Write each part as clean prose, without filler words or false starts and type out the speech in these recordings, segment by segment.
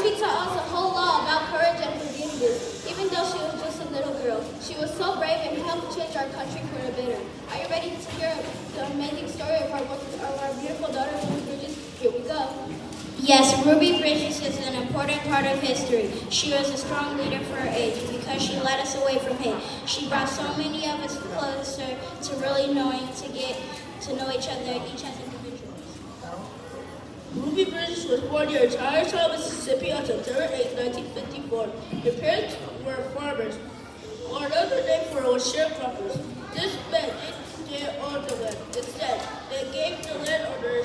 Ruby taught us a whole lot about courage and forgiveness. Even though she was just a little girl, she was so brave and helped change our country for the better. Are you ready to hear the amazing story of our beautiful daughter, Ruby Bridges? Here we go. Yes, Ruby Bridges is an important part of history. She was a strong leader for her age because she led us away from hate. She brought so many of us closer to really knowing, to get to know each other, each as individuals. Ruby Bridges was born near Charlottesville, Mississippi on September 8, 1954. Her parents were farmers, or another name for it was sharecroppers. This meant they didn't own the land. Instead, they gave the landowner a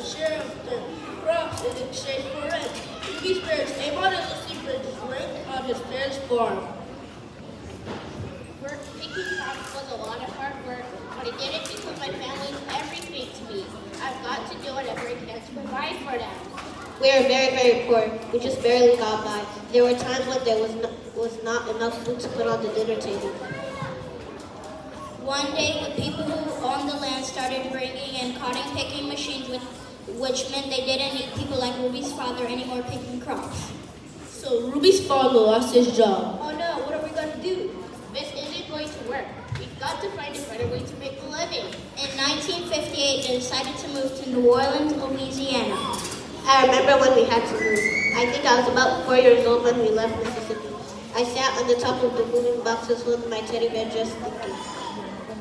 share of their crops in exchange for rent. Ruby's parents, Amon and Lucy Bridges, worked on his parents' farm. Picking crops was a lot of hard work, but it didn't because my family is everything to me. I've got to do whatever I can to provide for them. We are very, very poor. We just barely got by. There were times when there was not enough food to put on the dinner table. One day, the people who owned the land started bringing in cotton picking machines, which meant they didn't need people like Ruby's father anymore picking crops. So Ruby's father lost his job. Oh no, what are we going to do? This isn't going to work. We've got to find a better way to make a living. In 1958, they decided to move to New Orleans, Louisiana. I remember when we had to move. I think I was about 4 years old when we left Mississippi. I sat on the top of the moving boxes holding my teddy bear just thinking.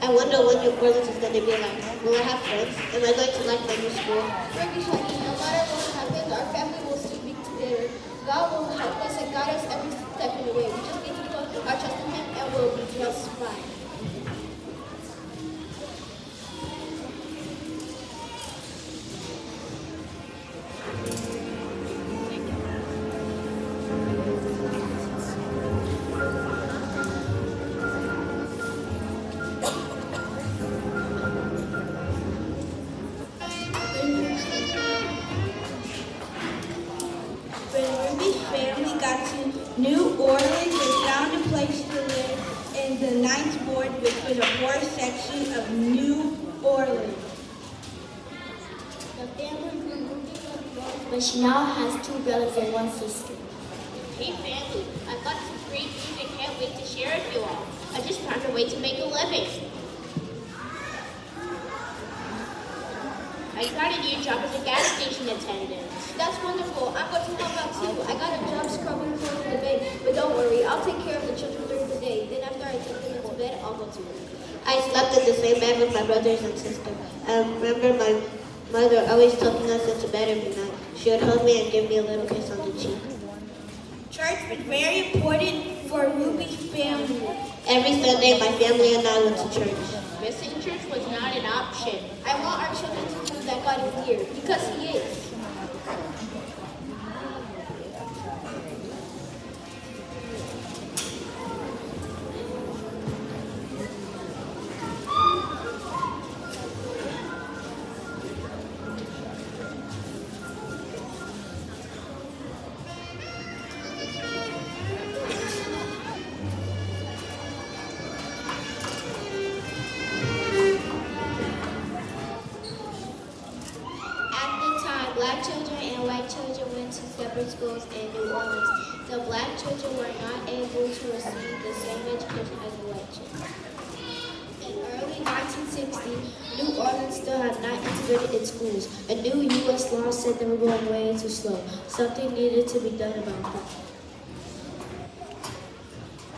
I wonder what New Orleans is going to be like. Will I have friends? Am I going to like my new school? Ruby, honey, no matter what happens, our family will still be together. God will help us and guide us every step of the way. We just need to put our trust in Him and we'll be just fine. When Ruby's family got to New Orleans, they found a place to live in the Ninth Ward, which was a poor section of New Orleans. The family grew Ruby from Rose, but she now has 2 brothers and 1 sister. Hey family, I've got some great news I can't wait to share with you all. I just found a way to make a living. I got a new job as a gas station attendant. That's wonderful. I'm going to help out too. I got a job scrubbing floors in the bay, but don't worry, I'll take care of the children during the day. Then after I take them into bed, I'll go to work. I slept in the same bed with my brothers and sister. I remember my mother always tucking us into bed every night. She would hug me and give me a little kiss on the cheek. Church was very important for Ruby's family. Every Sunday, my family and I went to church. Missing church was not an option. I want our children to know that God is here, because He is. Black children and white children went to separate schools in New Orleans. The black children were not able to receive the same education as the white children. In early 1960, New Orleans still had not integrated its schools. A new U.S. law said they were going way too slow. Something needed to be done about that.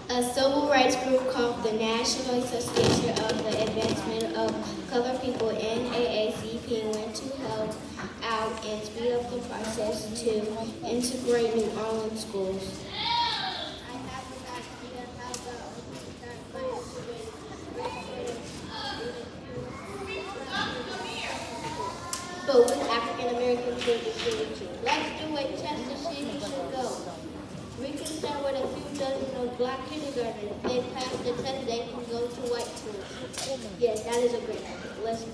A civil rights group called the National Association of the Advancement of Colored People, NAACP, went to help out and speed up the process to integrate New Orleans schools. But with African American children, let's do a test to see who should go. We can start with a few dozen of black kindergarten. If they pass the test, they can go to white schools. Yes, that is a great idea. Let's go.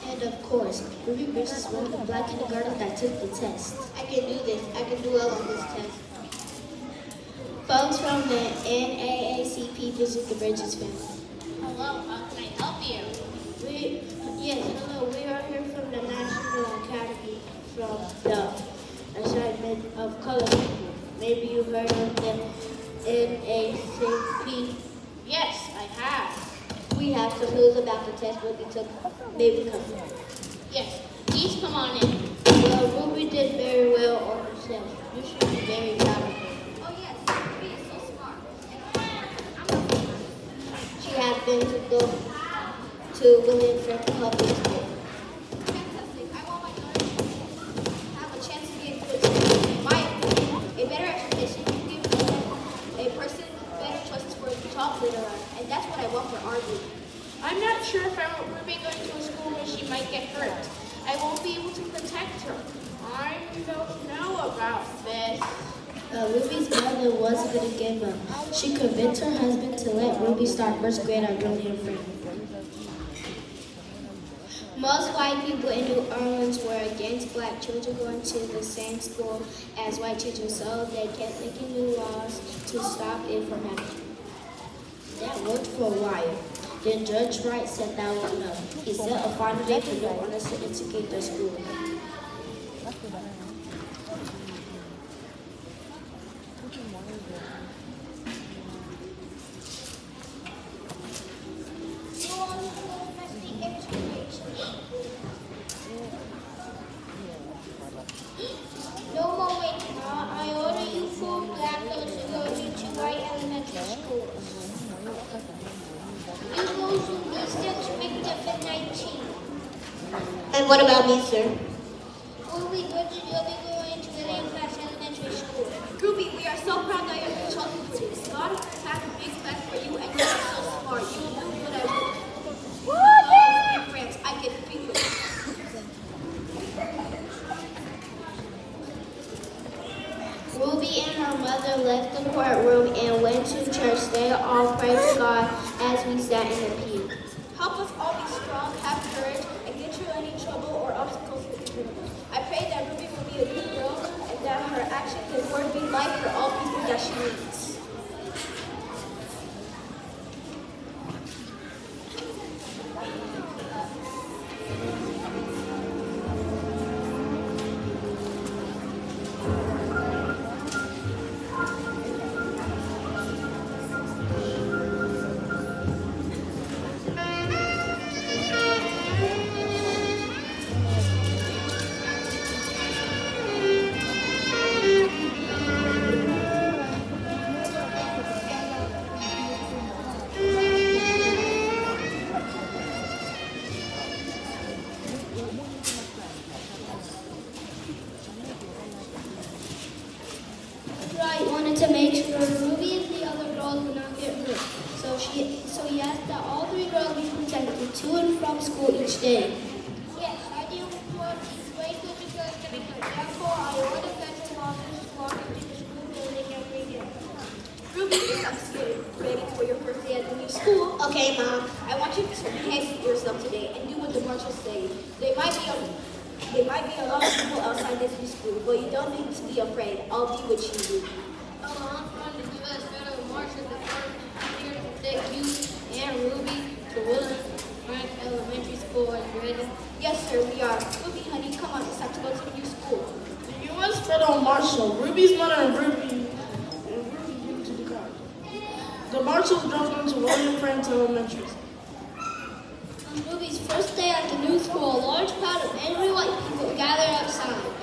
And of course, Ruby Bridges is one of the black kindergartens that took the test. I can do this. I can do well on this test. Folks from the NAACP visit the Bridges family. Hello, how can I help you? Yes, hello. We are here from the National from the assignment of color people. Maybe you heard of the NACP. Yes, I have. We have some news about the test book you took. Maybe come. Yes, please come on in. Well, Ruby did very well on the test. You should be very proud of her. Oh yes, Ruby is so smart. She has been to go to William Frank Public School. Fantastic. I want my daughter to have a chance to be a good student. In my opinion, a better education can give a person better choices for the job later on. And that's what I want for our group. I'm not sure if I want Ruby going to a school where she might get hurt. I won't be able to protect her. I don't know about this. Ruby's mother wasn't going to give up. She convinced her husband to let Ruby start first grade at William Frank. Most white people in New Orleans were against black children going to the same school as white children, so they kept making new laws to stop it from happening. That worked for a while. Then Judge Wright said that was enough. He set a final date for New Orleans to instigate the school. No more waiting. I order you 4 black girls to go to white elementary schools. You girls will be sent to make them at 19. And what about me, sir? You'll be going to William Class Elementary School. Ruby, we are so proud that you're chosen for this. God has a big plan for you, and you are so smart. You will do good at work. All your friends, I can feel it. Ruby and her mother left the courtroom and went to church. They all prayed to God as we sat in the pew. Help us all be strong, have courage, and get through any trouble or obstacles we can. I pray that Ruby will be a good girl and that her actions and words be light for all people that she meets. To make sure Ruby and the other girls would not get hurt. So he asked that all 3 girls be protected to and from school each day. Yes, I do want these way good because getting hurt. Therefore, I order that your officers walk into the school building every day. Ruby, you're upstairs, ready for your first day at the new school. Okay, Mom. I want you to behave yourself today and do what the marshals say. There might be a lot of people outside this new school, but you don't need to be afraid. I'll be with you. Hello, I'm from the U.S. Federal Marshal Department. I'm here to take you and Ruby to William Frank Elementary School. Are you ready? Yes, sir, we are. Ruby, honey, come on. It's time to go to the new school. The U.S. Federal Marshal, Ruby's mother and Ruby went to the car. The marshals drove them to William Frank Elementary. On Ruby's first day at the new school, a large crowd of angry white people gathered outside.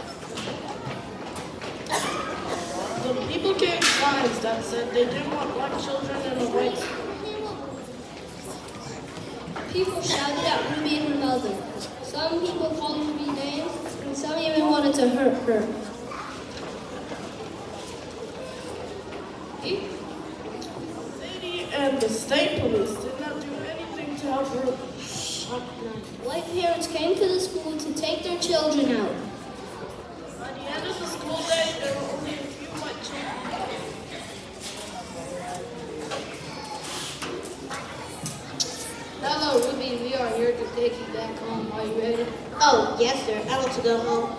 The people carried signs that said they didn't want black children in the white school. People shouted at Ruby and her mother. Some people called Ruby names, and some even wanted to hurt her. The city and the state police did not do anything to help Ruby. White parents came to the school to take their children out. By the end of the school day, there were only a few white children. Hello, Ruby. We are here to take you back home. Are you ready? Oh, yes, sir. I want to go home.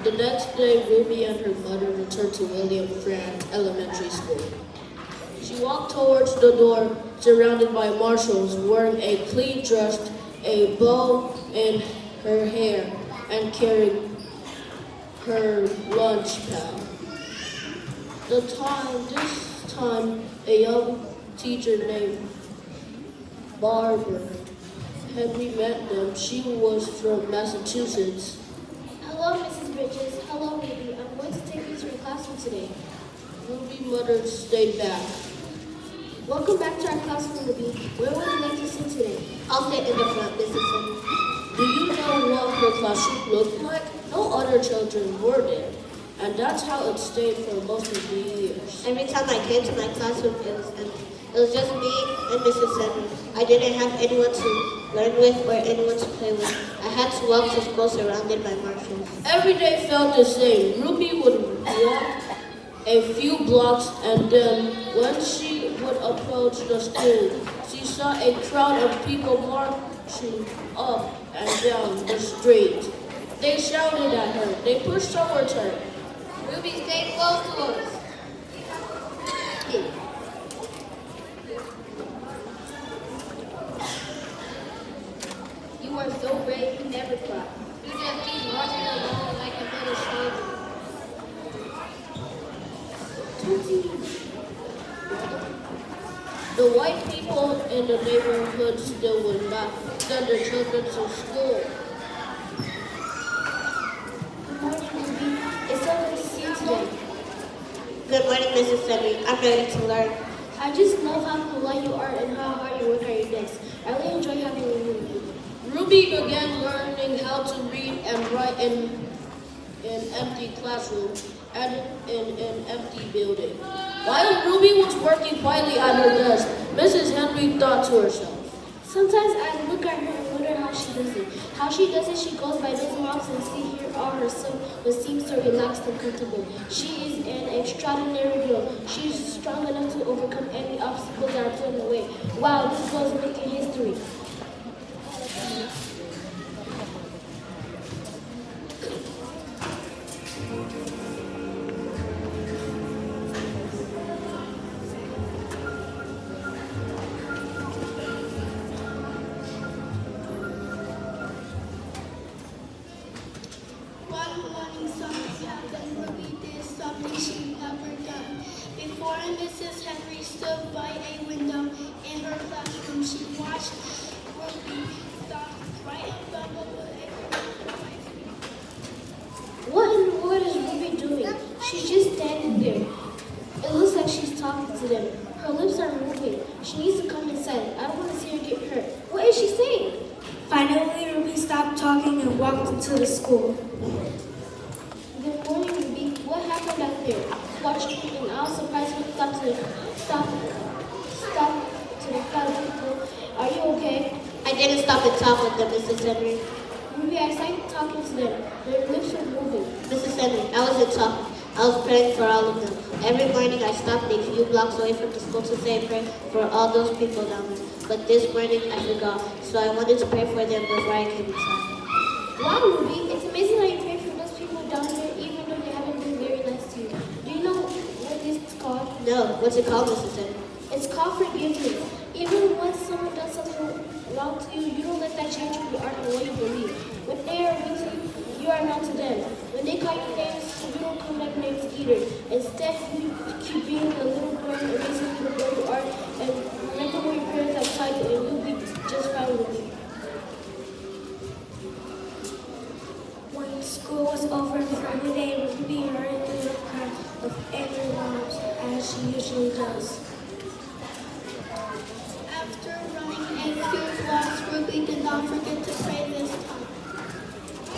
The next day, Ruby and her mother returned to William Grant Elementary School. She walked towards the door, surrounded by marshals wearing a clean dress, a bow in her hair, and carrying her lunch pail. This time, a young teacher named Barbara Henry met them. She was from Massachusetts. Hello, Mrs. Bridges. Hello, Ruby. I'm going to take you to your classroom today. Ruby's mother stayed back. Welcome back to our classroom, Ruby. Where would you like to sit today? I'll sit in the front, Mrs. Henry. Do you know what her classroom looked like? No other children were there, and that's how it stayed for most of the years. Every time I came to my classroom, it was empty. It was just me and Mrs. Henry. I didn't have anyone to learn with or anyone to play with. I had to walk to school surrounded by marshals. Every day felt the same. Ruby would walk a few blocks, and then when she would approach the school, she saw a crowd of people marching up and down the street. They shouted at her. They pushed towards her. Ruby, stay close to us. You are so brave, you never cry. You just keep marching along like a little soldier. The white people in the neighborhood still would not send their children to school. Good morning, Ruby. It's so good to see you today. Good morning, Mrs. Henry. I'm ready to learn. I just love how polite you are and how hard you work at your desk. I really enjoy having you with you. Ruby began learning how to read and write in an empty classroom and in an empty building. While Ruby was working quietly at her desk, Mrs. Henry thought to herself, Sometimes I look at her and wonder how she does it. How she does it, she goes by those walks and see here all herself, but seems so relaxed and comfortable. She is an extraordinary girl. She is strong enough to overcome any obstacles that are put in the way. Wow, this girl is making history. One morning, something happened. Ruby did something she never done. Before Mrs. Henry stood by a window in her classroom, she watched Ruby stop right in front of What in the world is Ruby doing? She's just standing there. It looks like she's talking to them. Her lips are moving. She needs to come inside. I don't want to see her get hurt. What is she saying? Finally, Ruby stopped talking and walked into the school. Good morning, Ruby. What happened back there? Watched me and I was surprised when you stop to the crowd of people. Are you okay? I didn't stop and talk with them, Mrs. Henry. Ruby, I saw you talking to them. Their lips were moving. Mrs. Henry, I wasn't talking. I was praying for all of them. Every morning I stopped a few blocks away from the school to say a prayer for all those people down there. But this morning I forgot, so I wanted to pray for them before I came inside. Wow, Ruby, it's amazing how you pray for those people down there even though they haven't been very nice to you. Do you know what this is called? No, what's it called, Mrs. Henry? It's called forgiveness. Even when someone does something wrong to you, you don't let that change who you are and what you believe. When they are with you, you are not to them. When they call you names, you don't call them names either. Instead, you keep being the little girl and basically the girl you are, and remember what your parents have taught you, and you'll be just fine with it. When school was over for the day, Ruby hurriedly looked her with angry moms, as she usually does. After running a few blocks, Ruby did not forget to pray this time.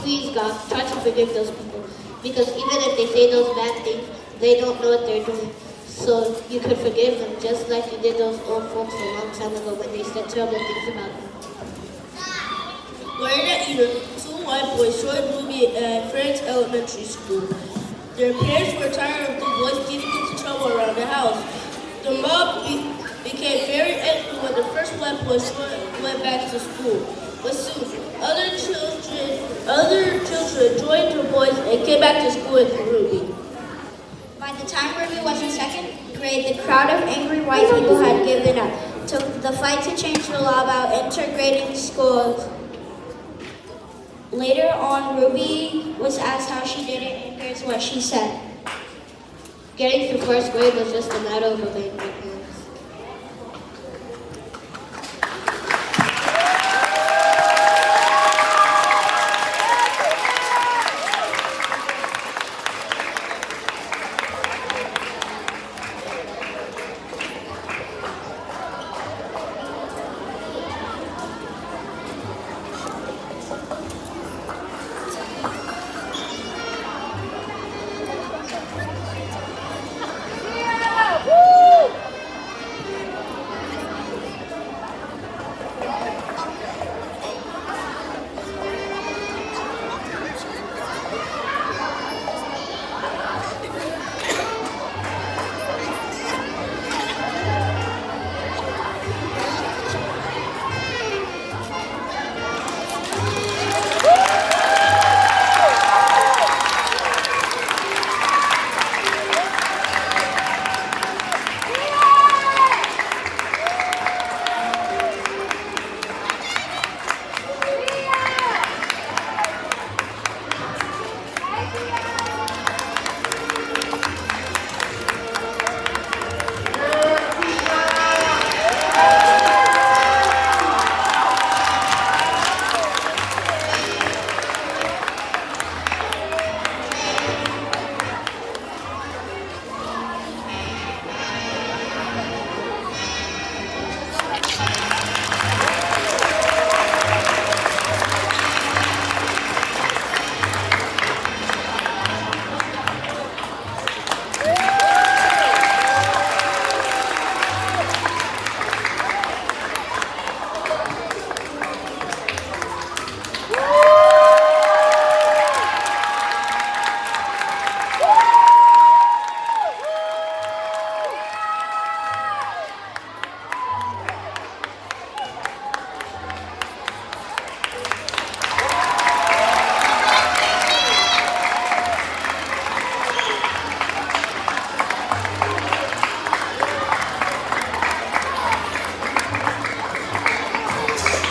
Please, God, try to forgive those people. Because even if they say those bad things, they don't know what they're doing. So you could forgive them, just like you did those old folks a long time ago when they said terrible things about you. Later that evening, two white boys joined Ruby at Friends Elementary School. Their parents were tired of the boys getting into trouble around the house. The mob became very angry when the first white boys went back to school. But soon, Other children joined her boys and came back to school with Ruby. By the time Ruby was in second grade, the crowd of angry white people had given up. The fight to change the law about integrating schools. Later on, Ruby was asked how she did it, and here's what she said. Getting through first grade was just a matter of obeying my parents.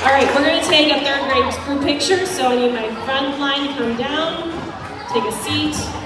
All right, we're going to take a third grade group picture, so I need my front line to come down, take a seat.